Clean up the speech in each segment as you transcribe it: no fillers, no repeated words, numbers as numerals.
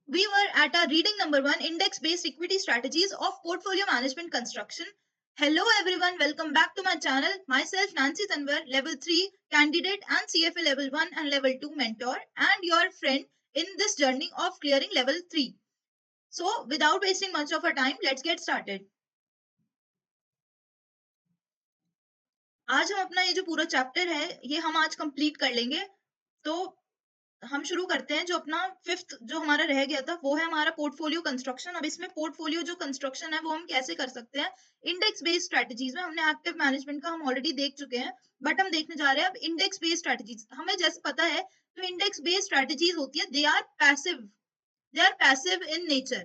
We were at our reading number 1, index-based equity strategies of portfolio management construction. Hello everyone, welcome back to my channel. Myself Nancy Tanwar, level 3 candidate and CFA level 1 and level 2 mentor and your friend in this journey of clearing level 3. So without wasting much of our time, let's get started. आज हम अपना ये जो पूरा chapter है ये हम आज कंप्लीट कर लेंगे। तो हम शुरू करते हैं। जो अपना फिफ्थ जो हमारा रह गया था वो है हमारा पोर्टफोलियो कंस्ट्रक्शन। अब इसमें पोर्टफोलियो जो कंस्ट्रक्शन है वो हम कैसे कर सकते हैं, इंडेक्स बेस्ड स्ट्रेटजीज में। हमने एक्टिव मैनेजमेंट का हम ऑलरेडी देख चुके हैं, बट हम देखने जा रहे हैं अब इंडेक्स बेस्ड स्ट्रेटजीज। हमें जैसे पता है तो इंडेक्स बेस्ड स्ट्रेटजीज होती है, they are passive in nature.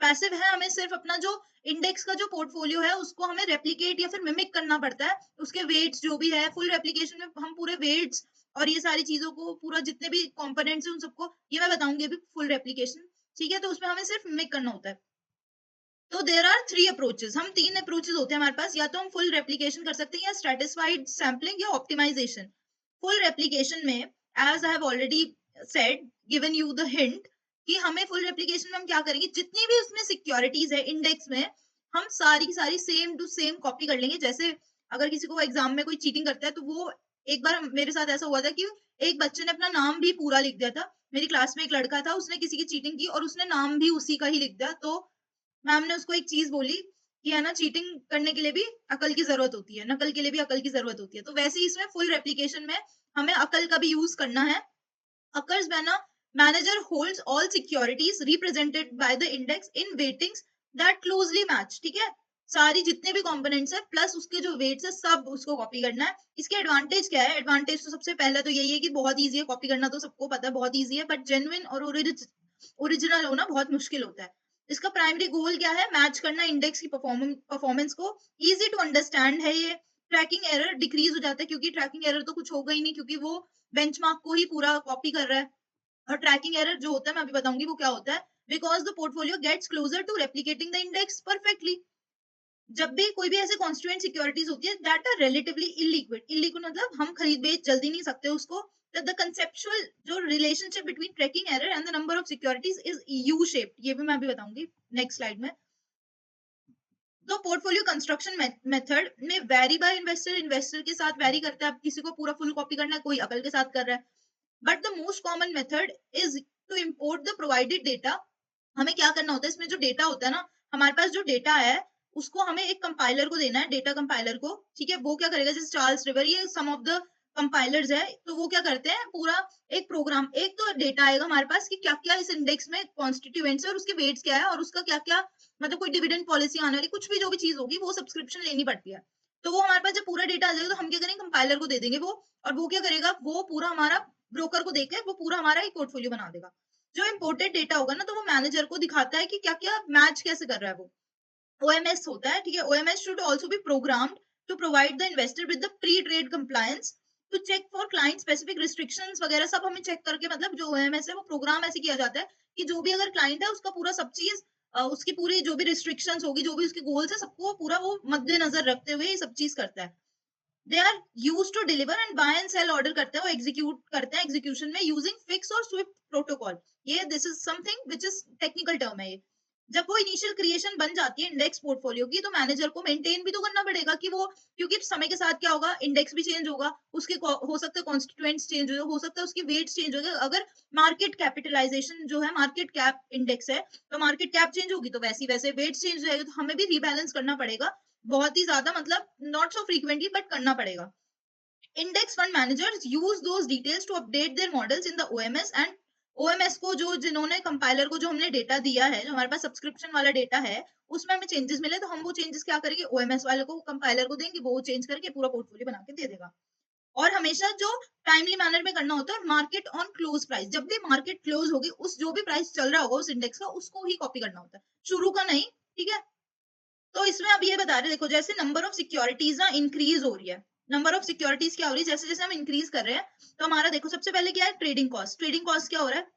Passive है, हमें सिर्फ अपना जो इंडेक्स का जो पोर्टफोलियो है उसको हमें रेप्लिकेट या फिर मिमिक करना पड़ता है। उसके वेट्स जो भी है, फुल रेप्लिकेशन में हम पूरे वेट्स और ये सारी चीजों को, पूरा जितने भी कंपोनेंट्स हैं उन सबको, ये मैं बताऊंगी अभी फुल रेप्लिकेशन, ठीक है। तो उसमें हमें सिर्फ मिमिक करना होता है। तो देर आर 3 अप्रोचेस, हम 3 अप्रोचेस होते हैं हमारे पास। या तो हम फुल रेप्लिकेशन कर सकते हैं, या स्ट्रेटिस्फाइड सैम्पलिंग, या ऑप्टिमाइजेशन। फुल रेप्लिकेशन में, as I have already said, given you the hint, कि हमें फुल रेप्लिकेशन में हम क्या करेंगे, जितनी भी उसमें सिक्योरिटीज है इंडेक्स में, हम सारी की सारी सेम टू सेम कॉपी कर लेंगे। जैसे अगर किसी को एग्जाम में कोई चीटिंग करता है तो वो, एक बार मेरे साथ ऐसा हुआ था कि एक बच्चे ने अपना नाम भी पूरा लिख दिया था। मेरी क्लास में एक लड़का था, उसने किसी की चीटिंग की और उसने नाम भी उसी का ही लिख दिया। तो मैम ने उसको एक चीज बोली कि है ना, चीटिंग करने के लिए भी अकल की जरूरत होती है, नकल के लिए भी अकल की जरूरत होती है। तो वैसे ही इसमें फुल रेप्लिकेशन में हमें अकल का भी यूज करना है। occurs when a manager holds all securities represented by the index in weightings that closely match, ठीक है। सारी जितने भी कंपोनेंट्स है प्लस उसके जो वेट्स है सब उसको कॉपी करना है। इसके एडवांटेज क्या है? एडवांटेज तो सबसे पहला तो यही है कि बहुत ईजी है कॉपी करना, तो सबको पता है बहुत ईजी है, बट जेन्युइन और ओरिजिनल होना बहुत मुश्किल होता है। इसका प्राइमरी गोल क्या है? मैच करना इंडेक्स की परफॉर्मेंस को। इजी टू अंडरस्टैंड है ये। ट्रैकिंग एरर डिक्रीज हो जाता है, क्योंकि ट्रैकिंग एरर तो कुछ होगा ही नहीं, क्योंकि वो बेंचमार्क को ही पूरा कॉपी कर रहा है। और ट्रैकिंग एरर जो होता है मैं अभी बताऊंगी वो क्या होता है। Because the portfolio gets closer to replicating the index perfectly. जब भी कोई भी ऐसे कॉन्स्टिट्यूएंट सिक्योरिटीज होती है दैट आर रिलेटिवली इलिक्विड मतलब हम खरीद बेच जल्दी नहीं सकते उसको। द कंसेप्चुअल जो relationship between tracking error and the number of securities is U shaped, ये भी मैं अभी बताऊंगी नेक्स्ट स्लाइड में। तो पोर्टफोलियो कंस्ट्रक्शन मेथड में वेरी बाय इन्वेस्टर के साथ वेरी करता है। अब किसी को पूरा फुल कॉपी करना है, कोई अकल के साथ कर रहा है। But the most common method is to import the provided data. हमें क्या करना होता है, इसमें जो डेटा होता है ना, हमारे पास जो डेटा है उसको हमें एक कंपाइलर को देना है, डेटा कंपाइलर को, ठीक है। वो क्या करेगा, जैसे चार्ल्स रिवर, ये सम ऑफ द कंपाइलर्स है, तो वो क्या करते हैं, पूरा एक प्रोग्राम, एक तो डेटा आएगा हमारे पास कि क्या क्या इस इंडेक्स में कॉन्स्टिट्यूएंट्स है और उसके वेट्स क्या है और उसका क्या क्या, मतलब कोई डिविडेंड पॉलिसी आने वाली, कुछ भी जो भी चीज होगी वो सब्सक्रिप्शन लेनी पड़ती है। तो वो हमारे पास जब पूरा डेटा आ जाएगा तो हम क्या करेंगे, कंपाइलर को दे देंगे वो, और वो क्या करेगा, वो पूरा हमारा ब्रोकर को देके वो पूरा हमारा एक पोर्टफोलियो बना देगा। जो इम्पोर्टेड डेटा होगा ना, तो वो मैनेजर को दिखाता है कि क्या क्या मैच कैसे कर रहा है वो। OMS होता है, ठीक है। OMS should also be programmed to provide the investor with the pre-trade compliance to check for client specific restrictions वगैरह सब हमें चेक करके, मतलब जो OMS है वो प्रोग्राम ऐसे किया जाता है कि जो भी अगर क्लाइंट है उसका पूरा सब चीज, उसकी पूरी जो भी रिस्ट्रिक्शंस होगी, जो भी उसके गोल्स है, सबको पूरा वो मद्देनजर रखते हुए ये सब चीज करता है। They are use to deliver and buy and sell order करते हैं, वो एग्जीक्यूट करते हैं एग्जीक्यूशन में यूजिंग फिक्स और स्विफ्ट प्रोटोकॉल। ये this is something which is technical term है ये। जब वो इनिशियल क्रिएशन बन जाती है इंडेक्स पोर्टफोलियो की, तो मैनेजर को मेंटेन भी तो करना पड़ेगा कि वो, क्योंकि समय के साथ क्या होगा, इंडेक्स भी चेंज होगा, उसके हो सकता है कॉन्स्टिट्यूएंट्स चेंज हो सकता है उसकी वेट्स चेंज हो जाएगा। अगर मार्केट कैपिटलाइजेशन जो है, मार्केट कैप इंडेक्स है, तो मार्केट कैप चेंज होगी तो वैसे वैसे वेट्स चेंज हो जाएगी, तो हमें भी रीबैलेंस करना पड़ेगा बहुत ही ज्यादा, मतलब नॉट सो फ्रीक्वेंटली बट करना पड़ेगा। Index fund managers use those details to update their models in the OMS, and OMS को जो, जिन्होंने कंपाइलर को जो हमने डेटा दिया है, जो हमारे पास सब्सक्रिप्शन वाला डेटा है, उसमें हमें चेंजेस मिले तो हम वो चेंजेस क्या करेंगे, OMS वाले को, कंपाइलर को देंगे, वो चेंज करके पूरा पोर्टफोलियो बना के दे देगा। और हमेशा जो टाइमली मैनर में करना होता है, मार्केट ऑन क्लोज प्राइस, जब भी मार्केट क्लोज होगी उस जो भी प्राइस चल रहा होगा उस इंडेक्स का, उसको ही कॉपी करना होता है, शुरू का नहीं, ठीक है। तो इसमें अब ये बता रहे, देखो जैसे नंबर ऑफ सिक्योरिटीज ना इंक्रीज हो रही है, नंबर ऑफ सिक्योरिटीज क्या हो रही है, जैसे जैसे हम इंक्रीज कर रहे हैं, तो हमारा देखो सबसे पहले क्या है, ट्रेडिंग कॉस्ट। ट्रेडिंग कॉस्ट क्या हो रहा है,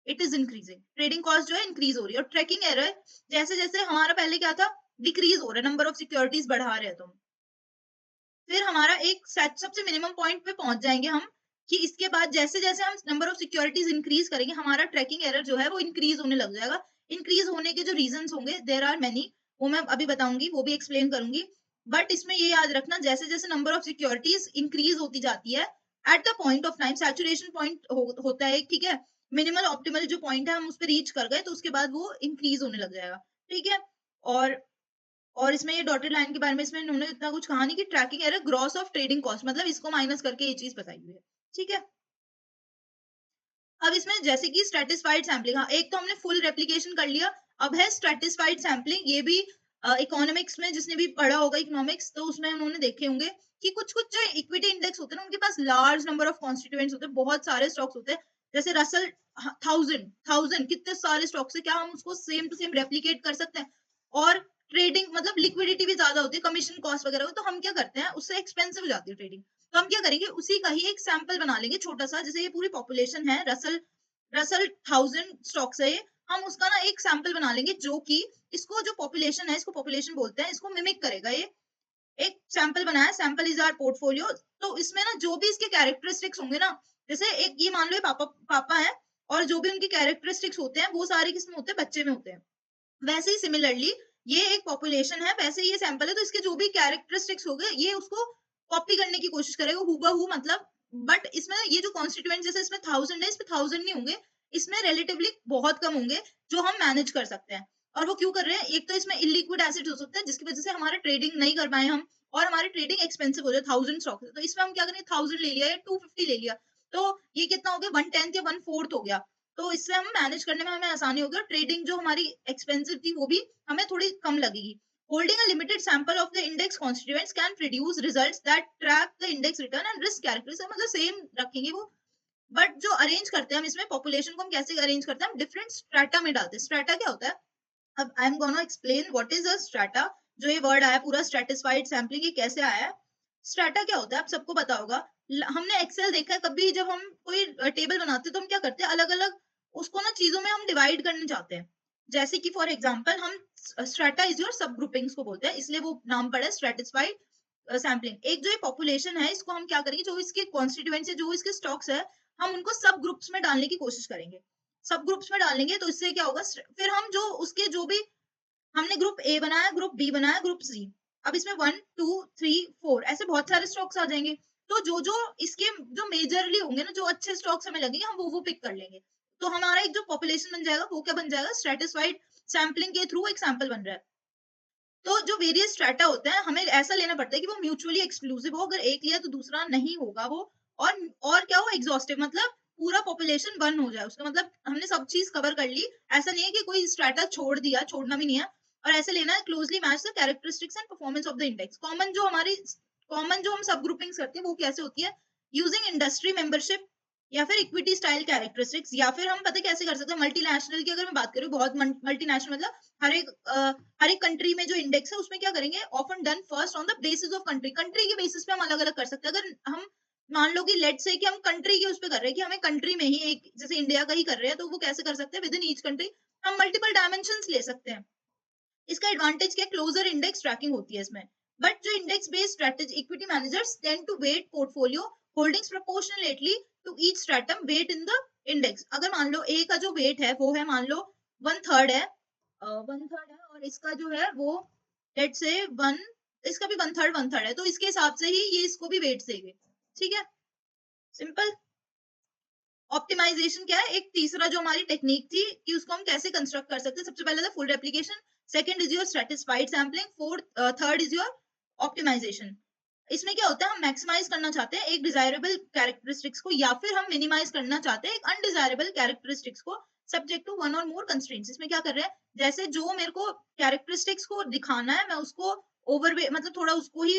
it is increasing, trading cost जो है इंक्रीज हो रही है। और ट्रैकिंग एरर, जैसे जैसे हमारा पहले क्या था, डिक्रीज हो रहा है, नंबर ऑफ सिक्योरिटीज बढ़ा रहे हैं तुम, फिर हमारा एक सबसे मिनिमम पॉइंट पे पहुंच जाएंगे हम, कि इसके बाद जैसे-जैसे हम नंबर ऑफ सिक्योरिटीज़ इंक्रीज़ करेंगे, हमारा ट्रैकिंग एरर जो है वो इंक्रीज़ होने लग जाएगा। इंक्रीज़ होने के जो रीज़न्स होंगे देयर आर मेनी, वो मैं अभी बताऊँगी, वो भी एक्सप्लेन करूँगी। बट इसमें ये याद रखना, जैसे-जैसे नंबर ऑफ सिक्योरिटीज़ इंक्रीज़ होती जाती है, at the point of time saturation point होता है, ठीक है? मिनिमल ऑप्टिमल जो पॉइंट है हम उस पे रीच कर गए, तो उसके बाद वो इंक्रीज़ होने लग जाएगा, ठीक है? और और इसमें ये डॉटेड लाइन के बारे में इसमें इन्होंने इतना कुछ कहा नहीं कि tracking error gross of trading cost, मतलब इसको माइनस करके ये चीज़ बताई हुई है, ठीक है? अब इसमें जैसे कि स्ट्रैटिस्फाइड सैंपलिंग, हाँ, एक तो हमने फुल रेप्लिकेशन कर लिया, अब है स्ट्रैटिस्फाइड सैंपलिंग। ये भी इकोनॉमिक्स में जिसने भी पढ़ा होगा इकोनॉमिक्स, तो उसमें उन्होंने देखे होंगे कि कुछ-कुछ जो इक्विटी इंडेक्स होते हैं ना, उनके पास लार्ज नंबर ऑफ कॉन्स्टिट्यूएंट्स होते हैं, बहुत सारे स्टॉक्स होते हैं। जैसे रसल 1000 कितने सारे स्टॉक्स है, क्या हम उसको सेम टू सेम रेप्लिकेट कर सकते हैं? और ट्रेडिंग मतलब लिक्विडिटी भी ज़्यादा होती है, कमीशन कॉस्ट वगैरह हो, तो हम क्या करते हैं, उससे एक्सपेंसिव हो जाती है ट्रेडिंग। तो हम क्या करेंगे, उसी का ही एक सैंपल बना लेंगे छोटा-सा, जैसे ये पूरी पॉपुलेशन है, रसल रसल 1000 स्टॉक्स है ये, हम उसका ना एक सैंपल बना लेंगे जो कि इसको जो पॉपुलेशन है, इसको पॉपुलेशन बोलते हैं, इसको मिमिक करेगा ये। एक सैंपल बनाया, सैंपल इज़ आवर पोर्टफोलियो। तो इसमें ना जो भी इसके कैरेक्टरिस्टिक्स होंगे ना, जैसे एक ये मान लो ये पापा पापा हैं, और जो भी उनके कैरेक्टरिस्टिक्स होते हैं, वो सारे किसमें होते हैं, बच्चे में होते हैं। वैसे ही सिमिलरली ये एक पॉपुलेशन है, वैसे ही ये सैंपल है, तो इसके जो भी कैरेक्टरिस्टिक्स हो गए, ये उसको कॉपी करने की कोशिश करेगा हूबहू, मतलब। बट इसमें ये जो कॉन्स्टिट्यूएंट, जैसे इसमें 1000 है, इसमें 1000 नहीं होंगे, इसमें रिलेटिवली बहुत कम होंगे जो हम मैनेज कर सकते हैं। और वो क्यों कर रहे हैं, एक तो इसमें इलिक्विड एसिड्स हो सकते हैं जिसकी वजह से हमारा ट्रेडिंग नहीं कर पाए हम, और हमारी ट्रेडिंग एक्सपेंसिव हो जाए 1000 स्टॉक से। तो इसमें हम क्या करें, 1000 ले लिया या 250 ले लिया, तो ये कितना हो गया, 1/10 या 1/4 हो गया। तो इससे हम मैनेज करने में हमें आसानी होगी, और ट्रेडिंग जो हमारी एक्सपेंसिव थी वो भी हमें थोड़ी कम लगेगी। Holding a limited sample of the index constituents can produce results that track the index return and risk characteristics, मतलब सेम रखेंगे वो। बट जो अरेंज करते हैं हम इसमें पॉपुलेशन को, हम कैसे अरेंज करते हैं, हम डिफरेंट स्ट्रेटा में डालते हैं। स्ट्रेटा क्या होता है, अब I am gonna explain what is a strata. जो ये वर्ड आया पूरा स्ट्रेटिस्फाइड सैंपलिंग, ये कैसे आया है? स्ट्रेटा क्या होता है, आप सबको पता होगा। हमने एक्सेल देखा है, कभी जब हम कोई टेबल बनाते हैं तो हम क्या करते हैं, अलग अलग उसको ना चीजों में हम डिवाइड करना चाहते हैं। जैसे कि फॉर एग्जाम्पल हम स्ट्रेटा इज योर सब ग्रुपिंग्स को बोलते हैं, इसलिए वो नाम पड़ा है स्ट्रेटिस्फाइड सैंपलिंग। एक जो ये पॉपुलेशन है, इसको हम क्या करेंगे, जो इसके कॉन्स्टिट्यूएंट्स है, जो इसके स्टॉक्स है, हम उनको सब ग्रुप्स में डालने की कोशिश करेंगे। सब ग्रुप्स में डालेंगे तो इससे क्या होगा, फिर हम जो उसके जो भी हमने ग्रुप ए बनाया, ग्रुप बी बनाया, ग्रुप सी। अब इसमें 1, 2, 3, 4 ऐसे बहुत सारे स्टॉक्स आ जाएँगे। तो जो-जो इसके जो मेजरली होंगे ना, जो अच्छे स्टॉक्स हमें लगेंगे, हम वो पिक कर लेंगे। तो हमारा एक जो पॉपुलेशन बन जाएगा, वो क्या बन जाएगा, स्ट्रैटिस्फाइड सैंपलिंग के थ्रू एक सैंपल बन रहा है। तो जो वेरियस स्ट्रैटा होते हैं, हमें ऐसा लेना पड़ता है कि वो म्यूचुअली एक्सक्लूसिव हो, अगर एक लिया तो दूसरा नहीं होगा वो। और क्या हो, एग्जॉस्टिव, मतलब पूरा पॉपुलेशन 1 हो जाए, उसका मतलब हमने सब चीज़ कवर कर ली। ऐसा नहीं है कि कोई स्ट्रैटा छोड़ दिया, छोड़ना भी नहीं है। और ऐसे लेना है, closely match the characteristics and performance of the index. Common जो हम सब ग्रुपिंग्स करते हैं, वो कैसे होती है, यूजिंग इंडस्ट्री मेंबरशिप या फिर इक्विटी स्टाइल कैरेक्टरिस्टिक्स, या फिर हम पता है कैसे कर सकते हैं, मल्टीनेशनल की अगर मैं बात करूँ, बहुत मल्टीनेशनल मतलब हर एक कंट्री में जो इंडेक्स है, उसमें क्या करेंगे, often done first on the basis of country. Country के बेसिस पे हम अलग अलग कर सकते हैं। अगर हम मान लो कि लेट्स से कि हम कंट्री के उस पे कर रहे हैं, कि हमें कंट्री में ही एक, जैसे इंडिया का ही कर रहे हैं, तो वो कैसे कर सकते हैं, विद इन ईच कंट्री हम मल्टीपल डायमेंशन ले सकते हैं। इसका एडवांटेज क्या है, क्लोजर इंडेक्स ट्रैकिंग होती है इसमें। बट जो index based strategy equity managers tend to weight portfolio holdings proportionately to each stratum weight in the index. अगर मान लो ए का जो वेट है वो है, मान लो 1/3 है, 1/3 है, और इसका जो है वो लेट्स से 1, इसका भी 1/3 है, तो इसके हिसाब से ही ये इसको भी वेट देंगे। ठीक है, सिंपल। ऑप्टिमाइजेशन क्या है, एक तीसरा जो हमारी टेक्निक थी कि उसको हम कैसे कंस्ट्रक्ट कर सकते हैं। सबसे पहले था full replication, second is your stratified sampling, third is your optimisation. इसमें क्या होता है, हम मैक्सिमाइज करना चाहते हैं एक डिजायरेबल कैरेक्टरिस्टिक्स को, या फिर हम मिनिमाइज करना चाहते हैं एक अनडिजायरेबल कैरेक्टरिस्टिक्स को, सब्जेक्ट टू वन और मोर कंस्ट्रेंट्स। इसमें क्या कर रहे हैं, जैसे जो मेरे को कैरेक्टरिस्टिक्स को दिखाना है, मैं उसको मतलब थोड़ा उसको ही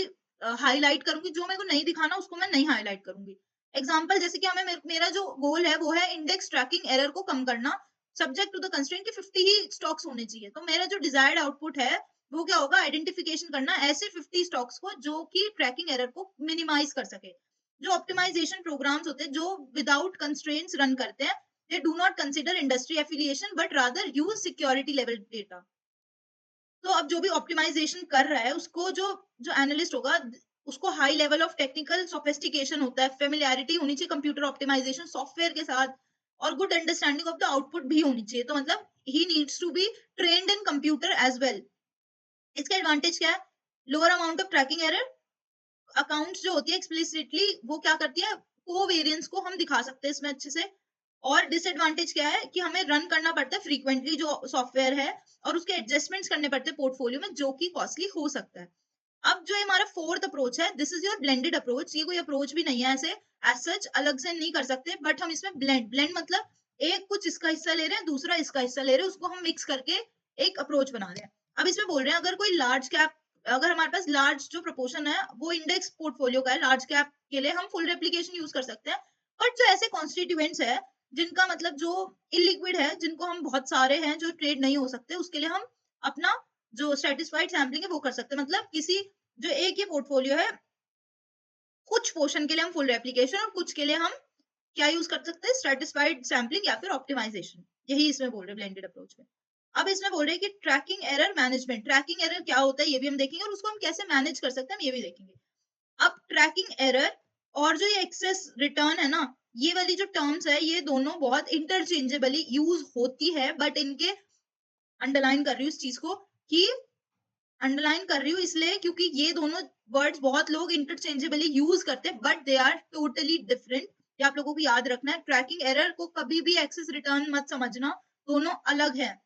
हाईलाइट करूंगी, जो मेरे को नहीं दिखाना उसको मैं नहीं हाईलाइट करूंगी। एग्जाम्पल जैसे कि हमें मेरा जो गोल है वो है इंडेक्स ट्रैकिंग एरर को कम करना, सब्जेक्ट टू द कंस्ट्रेंट कि 50 ही स्टॉक्स होने चाहिए। तो मेरा जो डिजायर्ड आउटपुट है वो क्या होगा, आइडेंटिफिकेशन करना ऐसे 50 स्टॉक्स को जो कि ट्रैकिंग एरर को मिनिमाइज कर सके। जो ऑप्टिमाइजेशन प्रोग्राम्स होते हैं जो विदाउट कंस्ट्रेंट्स रन करते हैं, they do not consider industry affiliation but rather use security level data. तो अब जो भी ऑप्टिमाइजेशन कर रहा है उसको जो जो एनालिस्ट होगा, उसको high level of technical sophistication होता है, फेमिलियरिटी होनी चाहिए कंप्यूटर ऑप्टिमाइजेशन सॉफ्टवेयर के साथ, और good understanding of the output भी होनी चाहिए। तो मतलब ही needs to be trained in computer as well. इसका एडवांटेज क्या है? Lower amount of tracking error. Accounts जो होती है एक्सप्लिसिटली वो क्या करती है, कोवेरिएंस को हम दिखा सकते हैं इसमें अच्छे से। और डिसएडवांटेज क्या है कि हमें रन करना पड़ता है फ्रीक्वेंटली जो सॉफ्टवेयर है, और उसके एडजस्टमेंट्स करने पड़ते हैं पोर्टफोलियो में, जो कि कॉस्टली हो सकता है। अब जो हमारा फोर्थ अप्रोच है, this is your blended approach. ये कोई अप्रोच भी नहीं है ऐसे एज सच, अलग से नहीं कर सकते, बट हम इसमें ब्लेंड मतलब एक कुछ इसका हिस्सा ले रहे हैं, दूसरा इसका हिस्सा ले रहे हैं, उसको हम मिक्स करके एक अप्रोच बना रहे हैं। अब इसमें बोल रहे हैं अगर कोई लार्ज कैप, अगर हमारे पास लार्ज जो प्रपोर्शन है वो इंडेक्स पोर्टफोलियो का है, लार्ज कैप के लिए हम फुल रेप्लिकेशन यूज कर सकते हैं। बट जो ऐसे कॉन्स्टिट्यूएंट्स है जिनका मतलब जो इलिक्विड है, जिनको हम बहुत सारे हैं जो ट्रेड नहीं हो सकते, उसके लिए हम अपना जो सेटिस्फाइड सैम्पलिंग है वो कर सकते हैं। मतलब किसी जो एक ही पोर्टफोलियो है, कुछ पोर्शन के लिए हम फुल रेप्लिकेशन और कुछ के लिए हम क्या यूज कर सकते हैं, स्ट्रेटिस्फाइड सैम्पलिंग या फिर ऑप्टिमाइजेशन। यही इसमें बोल रहे हैं ब्लेंडेड अप्रोच में। अब इसमें बोल रहे हैं कि tracking error management, tracking error क्या होता है ये भी हम देखेंगे, और उसको हम कैसे मैनेज कर सकते हैं हम ये भी देखेंगे। अब ट्रैकिंग एरर और जो ये एक्सेस रिटर्न है ना, ये वाली जो टर्म्स है ये दोनों बहुत इंटरचेंजेबली यूज होती है, बट इनके अंडरलाइन कर रही हूँ इस चीज को कि अंडरलाइन कर रही हूँ इसलिए क्योंकि ये दोनों वर्ड्स बहुत लोग इंटरचेंजेबली यूज करते हैं, but they are totally different. ये आप लोगों को याद रखना है। ट्रैकिंग एरर को कभी भी एक्सेस रिटर्न मत समझना, दोनों अलग है।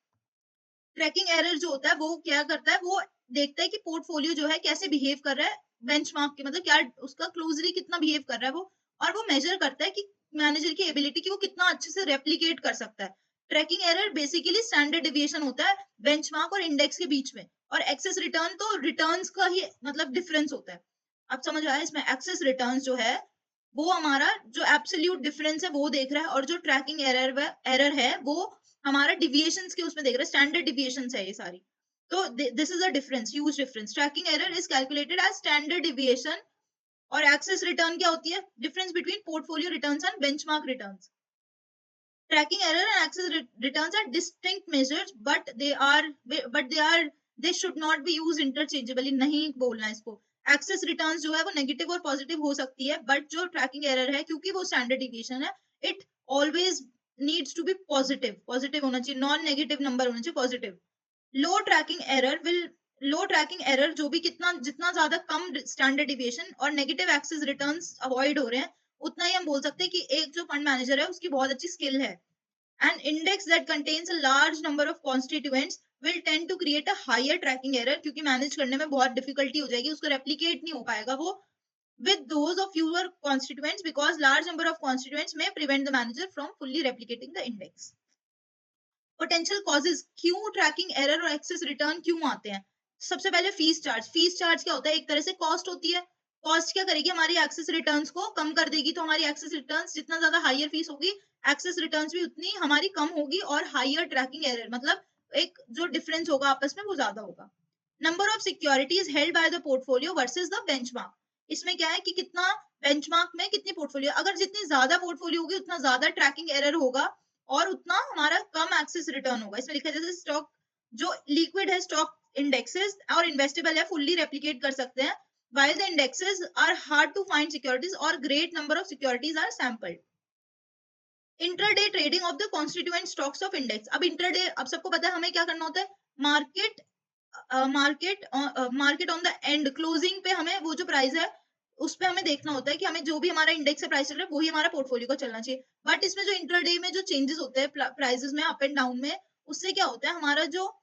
ट्रैकिंग एरर जो होता है वो क्या करता है, वो देखता है कि पोर्टफोलियो जो है कैसे बिहेव कर रहा है बेंचमार्क के, मतलब क्या उसका क्लोजली कितना बिहेव कर रहा है वो, और वो मेजर करता है कि मैनेजर की एबिलिटी की वो कितना अच्छे से रेप्लिकेट कर सकता है। Tracking error basically standard deviation होता है बेंचमार्क और इंडेक्स के बीच में, और एक्सेस रिटर्न तो रिटर्न्स का ही मतलब डिफरेंस होता है। अब समझ आया? इसमें एक्सेस रिटर्न्स जो है वो हमारा जो एब्सोल्यूट डिफरेंस है वो देख रहा है, और जो ट्रैकिंग एरर है वो हमारा डिविएशंस के उसमें देख रहा है, स्टैंडर्ड डिविएशंस है ये सारी। तो this is a difference, huge difference. Tracking error is calculated as standard deviation, और एक्सेस रिटर्न क्या होती है, difference between portfolio returns and benchmark returns. Tracking error and access returns are distinct measures, they should not be used interchangeably. नहीं बोलना इसको। Access returns जो है वो नेगेटिव और पॉजिटिव हो सकती है, बट जो ट्रैकिंग एरर है क्योंकि वो स्टैंडर्ड डिविएशन है, it always needs to be positive, positive होना चाहिए, नॉन नेगेटिव नंबर होना चाहिए, positive. Low tracking error will low tracking error जो भी कितना जितना ज्यादा कम स्टैंडर्ड डिविएशन और नेगेटिव एक्सेस रिटर्न्स अवॉइड हो रहे हैं, उतना ही हम बोल सकते हैं कि एक जो फंड मैनेजर है उसकी बहुत अच्छी स्किल है। An index that contains a large number of constituents will tend to create a higher tracking error, क्योंकि मैनेज करने में बहुत डिफिकल्टी हो जाएगी, उसको रेप्लिकेट नहीं हो पाएगा वो with those of fewer constituents, because large number of constituents may prevent the manager from fully replicating the index. Potential causes, क्यों ट्रैकिंग एरर और एक्सेस रिटर्न क्यों आते हैं? सबसे पहले फीस चार्ज। फीस चार्ज क्या होता है? एक तरह से कॉस्ट होती है। कॉस्ट क्या करेगी? हमारी एक्सेस रिटर्न्स को कम कर देगी, तो हमारी एक्सेस रिटर्न्स जितना ज्यादा हायर फीस होगी, एक्सेस रिटर्न्स भी उतनी हमारी कम होगी, और हायर ट्रैकिंग एरर मतलब एक जो डिफरेंस होगा आपस में वो ज्यादा होगा। Number of securities held by the portfolio versus the benchmark. इसमें क्या है कि कितना बेंचमार्क में कितनी पोर्टफोलियो, अगर जितनी ज्यादा पोर्टफोलियो होगी उतना ज्यादा ट्रैकिंग एरर होगा, और उतना हमारा कम एक्सेस रिटर्न होगा। इसमें लिखा है जैसे स्टॉक जो लिक्विड है, स्टॉक इंडेक्सेस और इन्वेस्टेबल है, फुल्ली रेप्लिकेट कर सकते हैं, while the indexes are hard to find securities or great number of securities are sampled. Intraday trading of the constituent stocks of index. अब इंट्राडे, अब सबको पता है हमें क्या करना होता है, market market on the end closing पे हमें वो जो प्राइस है उस पे हमें देखना होता है कि हमें जो भी हमारा इंडेक्स से प्राइस चल रहा है वही हमारा पोर्टफोलियो का चलना चाहिए। बट इसमें जो इंटरडे में जो चेंजेस होते हैं प्राइसेस में अप एंड डाउन में, उससे क्या होता है हमारा जो,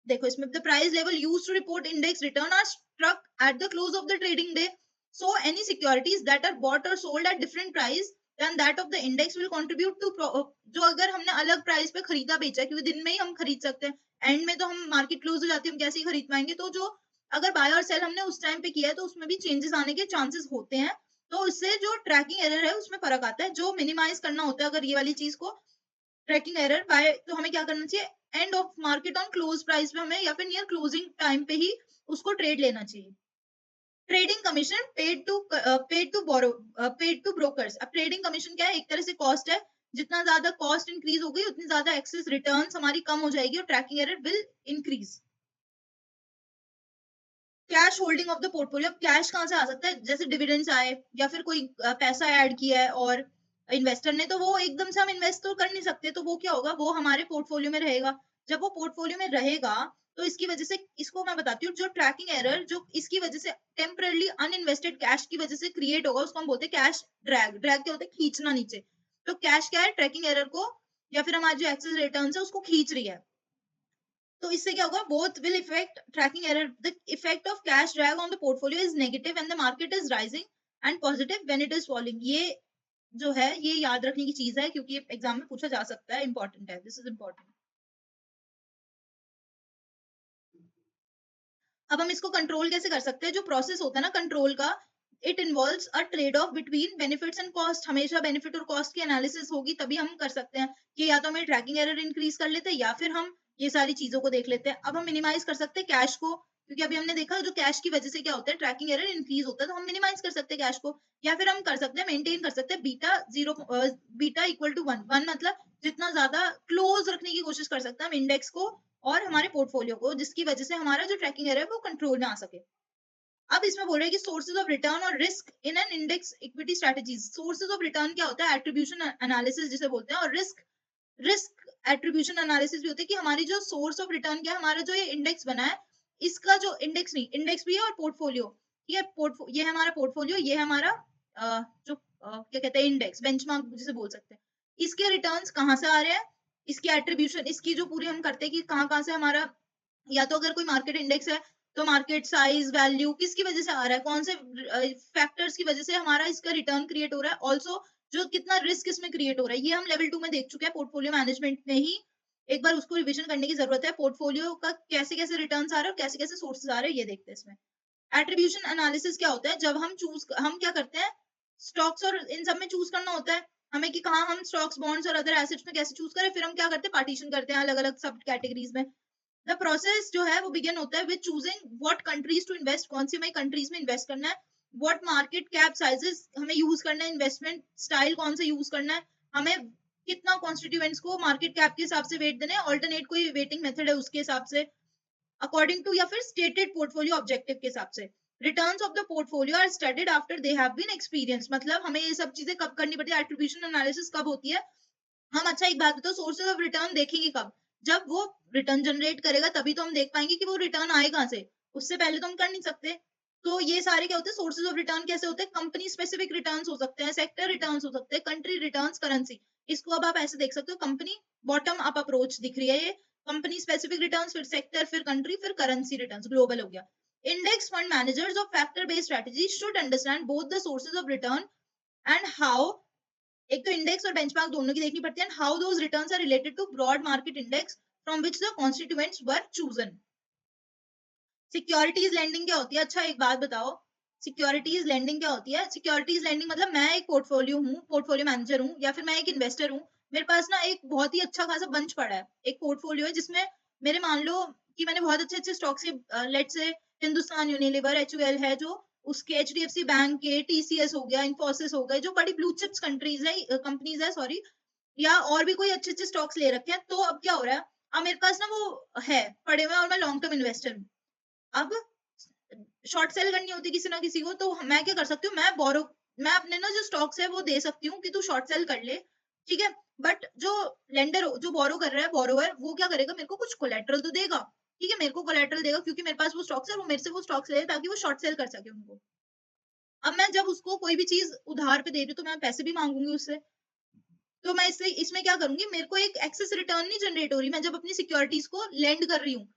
देखो इसमें the price level used to report index return are struck at the close of the trading day, so any securities that are bought or sold at different price than that of the index will contribute to, जो अगर हमने अलग price पे खरीदा बेचा, क्योंकि दिन में ही हम खरीद सकते हैं, एंड में तो हम मार्केट क्लोज हो जाती है, हम कैसे ही खरीद पाएंगे, तो जो अगर बाय और सेल हमने उस टाइम पे किया है तो उसमें भी चेंजेस आने के चांसेस होते हैं। तो इससे जो ट्रैकिंग एरर है उसमें फर्क आता है, जो मिनिमाइज करना होता है अगर ये वाली चीज को, ट्रैकिंग एरर बाय, तो हमें क्या करना चाहिए, end of market on close price पे हमें या फिर नियर क्लोजिंग टाइम पे ही उसको ट्रेड लेना चाहिए। Trading commission paid to brokers. अब ट्रेडिंग कमीशन क्या है? एक तरह से कॉस्ट है, जितना ज्यादा कॉस्ट इंक्रीज होगी उतनी ज्यादा एक्सेस रिटर्न्स हमारी कम हो जाएगी और trekking error will increase. Cash holding of the portfolio. Cash कहाँ से आ सकता है, जैसे डिविडेंड्स आए या फिर कोई पैसा ऐड किया है और इन्वेस्टर ने, तो वो एकदम से हम इन्वेस्ट तो कर नहीं सकते, तो वो क्या होगा, वो हमारे पोर्टफोलियो में रहेगा। जब वो पोर्टफोलियो में रहेगा तो इसकी वजह से, इसको मैं बताती हूँ, जो ट्रैकिंग एरर जो इसकी वजह से टेम्परली अनइन्वेस्टेड कैश की वजह से क्रिएट होगा, उसको हम बोलते हैं कैश ड्रैग। ड्रैग क्या होता है, खींचना नीचे। तो कैश क्या है, ट्रैकिंग एरर को या फिर हमारे जो एक्सेस रिटर्न है उसको खींच रही है। तो इससे क्या होगा, both will effect tracking error. The effect of cash drag on the portfolio is negative when the market is rising and positive when it is falling. ये जो है ये याद रखने की चीज है, क्योंकि एग्जाम में पूछा जा सकता है, इंपॉर्टेंट है, दिस इज इंपॉर्टेंट। अब हम इसको कंट्रोल कैसे कर सकते हैं, जो प्रोसेस होता है ना कंट्रोल का, it involves a trade off between benefits and cost. हमेशा बेनिफिट और कॉस्ट की एनालिसिस होगी, तभी हम कर सकते हैं कि या तो हमें ट्रैकिंग एरर इंक्रीज कर लेते हैं या फिर हम ये सारी चीजों को देख लेते हैं। अब हम मिनिमाइज कर सकते हैं कैश को, क्योंकि अभी हमने देखा जो कैश की वजह से क्या होता है, ट्रैकिंग एरर इंक्रीज होता है, तो हम मिनिमाइज कर सकते हैं कैश को। या फिर हम कर सकते हैं, मेंटेन कर सकते हैं beta zero, beta equal to one. One मतलब जितना ज्यादा क्लोज रखने की कोशिश कर सकते हैं हम इंडेक्स को और हमारे पोर्टफोलियो को, जिसकी वजह से हमारा जो ट्रैकिंग एरर है वो कंट्रोल में आ सके। अब इसमें बोल रहे हैं कि सोर्सेज ऑफ रिटर्न और risk in an index equity strategies. Sources of return क्या होता है, एट्रीब्यूशन एनालिसिस जिसे बोलते हैं, और रिस्क, रिस्क एट्रीब्यूशन एनालिसिस भी होता है कि हमारी जो सोर्स ऑफ रिटर्न क्या है, हमारा जो ये इंडेक्स बना है, इसका जो इंडेक्स नहीं, इंडेक्स भी है और पोर्टफोलियो, ठीक है, ये है हमारा पोर्टफोलियो, ये है हमारा जो क्या कहते हैं, इंडेक्स बेंचमार्क जिसे बोल सकते हैं। इसके रिटर्न्स कहाँ से आ रहे हैं, इसकी एट्रीब्यूशन, इसकी जो पूरी हम करते हैं कि कहाँ कहाँ से हमारा, या तो अगर कोई मार्केट इंडेक्स है तो मार्केट साइज वैल्यू किसकी वजह से आ रहा है, कौन से फैक्टर्स की वजह से हमारा इसका रिटर्न क्रिएट हो रहा है, ऑल्सो जो कितना रिस्क इसमें क्रिएट हो रहा है, ये हम लेवल 2 में देख चुके हैं पोर्टफोलियो मैनेजमेंट में ही। एक बार उसको रिवीजन करने की जरूरत है, पोर्टफोलियो का कैसे कैसे रिटर्न्स आ रहे हैं और कैसे कैसे सोर्सेज आ रहे हैं, ये देखते हैं इसमें। एट्रीब्यूशन एनालिसिस क्या होता है, जब हम क्या करते हैं, स्टॉक्स और इन सब में चूज करना होता है हमें कि कहाँ हम स्टॉक्स, बॉन्ड्स और अदर एसेट्स में कैसे चूज करें, फिर हम क्या करते हैं, पार्टीशन करते हैं अलग अलग सब कैटेगरीज में। द प्रोसेस जो है वो बिगिन होता है with choosing what countries to invest, कौन सी हमें कंट्रीज में इन्वेस्ट करना है, व्हाट मार्केट कैप साइजेस हमें यूज करना है, इन्वेस्टमेंट स्टाइल कौन सा यूज करना है, हमें कितना कॉन्स्टिट्यूएंट्स को मार्केट कैप के हिसाब से वेट देना है, ऑल्टरनेट कोई वेटिंग मेथड है उसके हिसाब से, अकॉर्डिंग टू या फिर स्टेटेड पोर्टफोलियो ऑब्जेक्टिव के हिसाब से। Returns of the portfolio are studied after they have been experience. मतलब हमें ये सब चीजें कब करनी पड़ती है, एट्रीब्यूशन एनालिसिस कब होती है, हम, अच्छा एक बात बताओ, सोर्सेज ऑफ रिटर्न देखेंगे कब, जब वो रिटर्न जनरेट करेगा, तभी तो हम देख पाएंगे कि वो रिटर्न आए कहाँ से, उससे पहले तो हम कर नहीं सकते। तो ये सारे क्या होते हैं, सोर्सेज ऑफ रिटर्न कैसे होते हैं, कंपनी स्पेसिफिक रिटर्न्स हो सकते हैं, सेक्टर रिटर्न्स हो सकते हैं, कंट्री रिटर्न्स, करेंसी। इसको अब आप ऐसे देख सकते हो, कंपनी बॉटम अप अप्रोच दिख रही है ये, कंपनी स्पेसिफिक रिटर्न्स, फिर सेक्टर, फिर कंट्री, फिर करेंसी रिटर्न्स, ग्लोबल हो गया। Index fund managers of factor based strategy should understand both the sources of return and how, एक तो इंडेक्स और बेंचमार्क दोनों की देखनी पड़ती है, how those returns are related to broad market index from which the constituents were chosen. Securities lending क्या होती है, अच्छा एक बात बताओ, सिक्योरिटीज लेंडिंग क्या होती है, सिक्योरिटीज लेंडिंग मतलब मैं एक पोर्टफोलियो हूँ, पोर्टफोलियो मैनेजर हूँ, या फिर मैं एक इन्वेस्टर हूँ, मेरे पास ना एक बहुत ही अच्छा खासा बंच पड़ा है, एक पोर्टफोलियो है जिसमें मेरे, मान लो कि मैंने बहुत अच्छे अच्छे स्टॉक्स के, लेट से हिंदुस्तान यूनिलीवर, एचयूएल है जो, उसके एचडीएफसी बैंक के, टीसीएस हो गया, इन्फोसिस हो गए, जो बड़ी ब्लू चिप्स कंट्रीज है, कंपनीज है सॉरी, या और भी कोई अच्छे अच्छे स्टॉक्स ले रखे हैं। तो अब क्या हो रहा है, अब मेरे पास ना वो है पड़े हुए और मैं लॉन्ग टर्म इन्वेस्टर हूँ। अब शॉर्ट सेल करनी होती है किसी ना किसी को, तो मैं क्या कर सकती हूँ, मैं अपने ना जो स्टॉक्स है वो दे सकती हूँ कि तू शॉर्ट सेल कर ले, ठीक है। बट जो लेंडर, जो बोरो कर रहा है, बोरोवर, वो क्या करेगा, मेरे को कुछ कोलेटरल तो देगा, ठीक है, मेरे को कोलेटरल देगा क्योंकि मेरे पास वो स्टॉक्स है, वो मेरे से वो स्टॉक्स ले ताकि वो शॉर्ट सेल कर सके उनको। अब मैं जब उसको कोई भी चीज उधार पे दे रही हूँ तो मैं पैसे भी मांगूंगी उससे, तो मैं इससे इसमें क्या करूंगी, मेरे को एक एक्सेस रिटर्न नहीं जनरेट हो रही, मैं जब अपनी सिक्योरिटीज को लेंड कर रही हूँ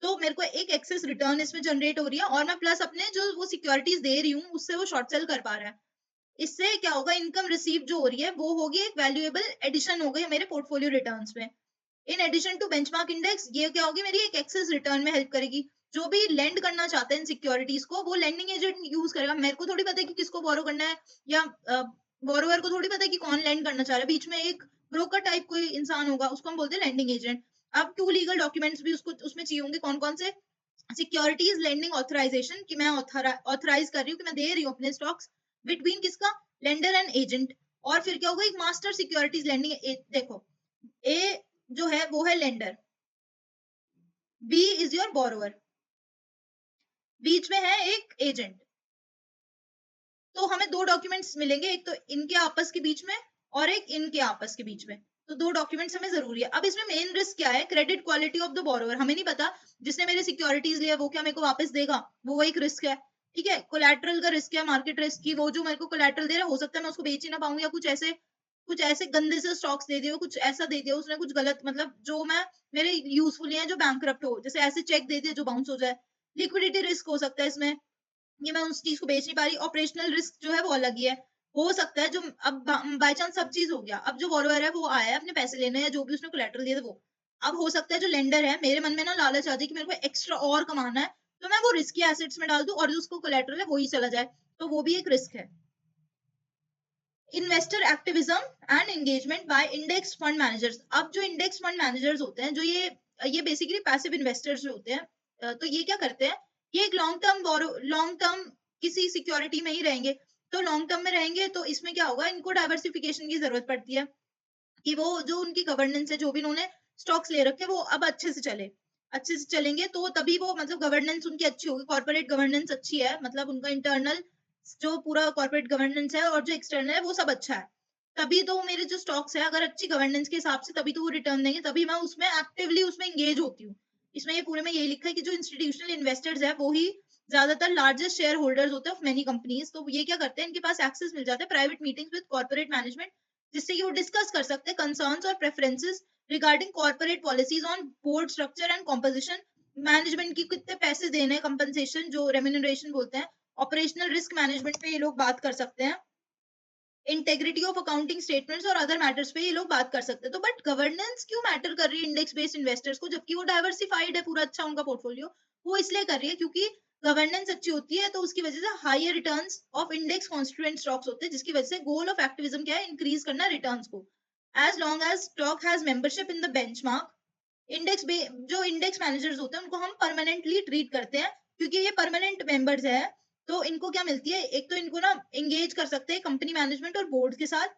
तो मेरे को एक एक्सेस रिटर्न इसमें जनरेट हो रही है, और मैं प्लस अपने जो वो सिक्योरिटीज दे रही हूँ उससे वो शॉर्ट सेल कर पा रहा है। इससे क्या होगा, इनकम रिसीव जो हो रही है वो होगी, एक वैल्यूएबल एडिशन हो गई मेरे पोर्टफोलियो रिटर्न्स में। In addition to benchmark index, ये क्या होगी, मेरी एक एक्सेस रिटर्न में हेल्प करेगी। जो भी लेंड करना चाहते हैं इन सिक्योरिटीज को, वो लेंडिंग एजेंट यूज करेगा, मेरे को थोड़ी पता है कि किसको बोरो करना है, या बोरोवर को थोड़ी पता है कि कौन लेंड करना चाह रहा है, बीच में एक ब्रोकर टाइप कोई इंसान होगा, उसको हम बोलते हैं लेंडिंग एजेंट। अब टू लीगल डॉक्यूमेंट्स भी उसको उसमें चाहिए होंगे, कौन कौन से, सिक्योरिटीज लेंडिंग ऑथराइजेशन, कि मैं ऑथराइज कर रही हूँ कि मैं दे रही हूँ अपने स्टॉक्स, बिटवीन किसका, लेंडर एंड एजेंट। और फिर क्या होगा, एक मास्टर सिक्योरिटीज लेंडिंग, देखो ए जो है वो है lender, B is your borrower, बीच में है एक एजेंट। तो हमें 2 डॉक्यूमेंट्स मिलेंगे, एक तो इनके आपस के बीच में और एक इनके आपस के बीच में। तो 2 डॉक्यूमेंट्स हमें ज़रूरी है। अब इसमें मेन रिस्क क्या है? Credit quality of the borrower. हमें नहीं पता जिसने मेरे सिक्योरिटीज़ लिए वो क्या मेरे को वापस देगा? वो एक रिस्क है, ठीक है? कोलैटरल का रिस्क है, मार्केट रिस्क की वो जो मेरे को कोलैटरल दे रहा है हो सकता है मैं उसको बेच ही ना पाऊँ या कुछ ऐसे गंदे से स्टॉक्स दे दिए, कुछ ऐसा दे दिया उसने कुछ गलत मतलब जो मैं मेरे यूज़फुल नहीं है जो बैंकरप्ट हो। जैसे ऐसे चेक दे दिए जो बाउंस हो जाए। लिक्विडिटी रिस्क हो सकता है इसमें। ये मैं उस चीज़ को बेच नहीं पा रही। ऑपरेशनल रिस्क जो है वो अलग ही है। हो सकता है जो अब बाय चांस सब चीज़ हो गया। अब जो बोरोवर है वो आया है अपने पैसे लेने या जो भी उसने कोलैटरल दिया था वो। अब हो सकता है जो लेंडर है मेरे मन में ना लालच आ जाए कि मेरे को एक्स्ट्रा और कमाना है, तो मैं वो रिस्की एसेट्स में डाल दूँ और जो उसको कोलैटरल है वो ही चला जाए। तो वो भी एक रिस्क है। Investor activism and engagement by index fund managers. अब जो इंडेक्स फंड मैनेजर्स होते हैं जो ये बेसिकली पैसिव इन्वेस्टर्स जो होते हैं, तो ये क्या करते हैं, ये एक लॉन्ग टर्म किसी सिक्योरिटी में ही रहेंगे। तो लॉन्ग टर्म में रहेंगे तो इसमें क्या होगा, इनको डाइवर्सिफिकेशन की जरूरत पड़ती है कि वो जो उनकी गवर्नेंस है जो भी उन्होंने स्टॉक्स ले रखे वो अब अच्छे से चलेंगे तो तभी वो मतलब गवर्नेंस उनकी अच्छी होगी। कॉर्पोरेट गवर्नेंस अच्छी है मतलब उनका इंटरनल जो पूरा कॉर्पोरेट गवर्नेंस है और जो एक्सटर्नल है वो सब अच्छा है, तभी तो मेरे जो स्टॉक्स है अगर अच्छी गवर्नेंस के हिसाब से तभी तो वो रिटर्न देंगे, तभी मैं उसमें एक्टिवली उसमें एंगेज होती हूँ। इसमें ये पूरे में यही लिखा है कि जो इंस्टीट्यूशनल इन्वेस्टर्स है वो ही ज्यादातर लार्जेस्ट शेयर होल्डर्स होते हैं ऑफ मेनी कंपनीज। तो ये क्या करते हैं, इनके पास एक्सेस मिल जाता है private meetings with corporate management, जिससे कि वो डिस्कस कर सकते हैं कंसर्न्स और preferences regarding corporate policies on board structure and composition, management की कितने पैसे देने, कंपनसेशन जो रेम्यूनरेशन बोलते हैं, ऑपरेशनल रिस्क मैनेजमेंट पे ये लोग बात कर सकते हैं, इंटेग्रिटी ऑफ अकाउंटिंग स्टेटमेंट्स और अदर मैटर्स पे ये लोग बात कर सकते हैं। तो बट गवर्नेंस क्यों मैटर कर रही है इंडेक्स बेस्ड इन्वेस्टर्स को, जबकि वो डाइवर्सिफाइड है पूरा अच्छा उनका पोर्टफोलियो? वो इसलिए कर रही है क्योंकि गवर्नेंस अच्छी होती है तो उसकी वजह से higher returns of index constituent stocks होते हैं, जिसकी वजह से गोल ऑफ एक्टिविज्म क्या है, इंक्रीज करना रिटर्न्स को। As long as stock has membership in the benchmark, जो इंडेक्स मैनेजर्स होते हैं उनको हम परमानेंटली ट्रीट करते हैं क्योंकि ये परमानेंट मेंबर्स है। तो इनको क्या मिलती है, एक तो इनको ना एंगेज कर सकते हैं कंपनी मैनेजमेंट और बोर्ड के साथ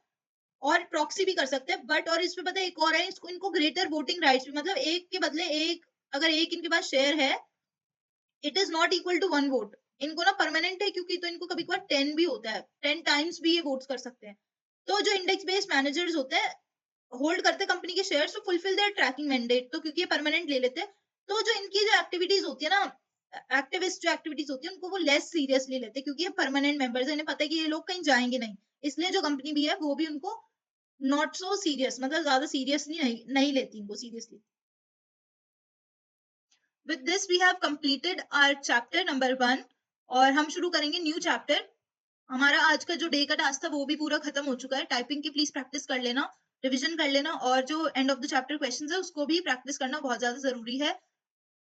और प्रॉक्सी भी कर सकते हैं, बट और इसमें पता है एक और है, इसको इनको ग्रेटर वोटिंग राइट्स भी, मतलब एक के बदले एक, अगर एक इनके पास शेयर है it is not equal to 1 vote. इनको ना परमानेंट है क्योंकि तो इनको कभी कभार 10 भी होता है, 10 टाइम्स भी ये वोट्स कर सकते हैं। तो जो इंडेक्स बेस्ड मैनेजर्स होते हैं होल्ड करते हैं कंपनी के shares to fulfil their tracking mandate, तो क्योंकि ये परमानेंट ले लेते हैं तो जो इनकी जो एक्टिविटीज होती है ना, एक्टिविस्ट जो एक्टिविटीज होती है उनको वो लेस सीरियसली लेते हैं क्योंकि ये परमानेंट मेंबर्स है, इन्हें पता है कि ये लोग कहीं जाएंगे नहीं, इसलिए जो कंपनी भी है वो भी उनको नॉट सो सीरियस, मतलब ज्यादा सीरियसली नहीं लेती इनको seriously. With this we have completed our chapter number 1 और हम शुरू करेंगे न्यू चैप्टर। हमारा आज का जो डे का टास्क था वो भी पूरा खत्म हो चुका है। टाइपिंग की प्लीज प्रैक्टिस कर लेना, रिवीजन कर लेना और जो end of the chapter questions है उसको भी प्रैक्टिस करना बहुत ज्यादा जरूरी है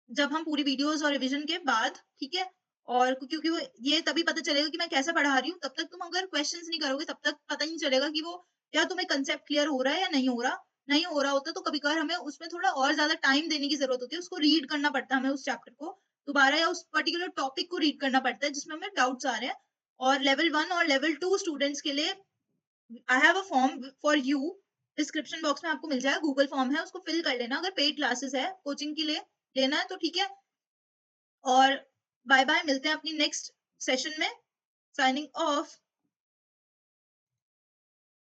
जब हम पूरी वीडियोस और रिवीजन के बाद, ठीक है? और क्योंकि वो ये तभी पता चलेगा कि मैं कैसे पढ़ा रही हूँ, तब तक तुम अगर क्वेश्चंस नहीं करोगे तब तक पता ही नहीं चलेगा कि वो क्या तुम्हें कंसेप्ट क्लियर हो रहा है या नहीं हो रहा। नहीं हो रहा होता तो कभी कभार हमें उसमें थोड़ा और ज्यादा टाइम देने की जरूरत होती है, उसको रीड करना पड़ता है हमें उस चैप्टर को दोबारा या उस पर्टिकुलर टॉपिक को रीड करना पड़ता है जिसमें हमें डाउट्स आ रहे हैं। और लेवल 1 और लेवल 2 स्टूडेंट्स के लिए I have a form for you, description box में आपको मिल जाएगा, गूगल फॉर्म है उसको फिल कर लेना अगर पेड क्लासेस है कोचिंग के लिए लेना है तो, ठीक है? और बाय बाय, मिलते हैं अपनी नेक्स्ट सेशन में। Signing off.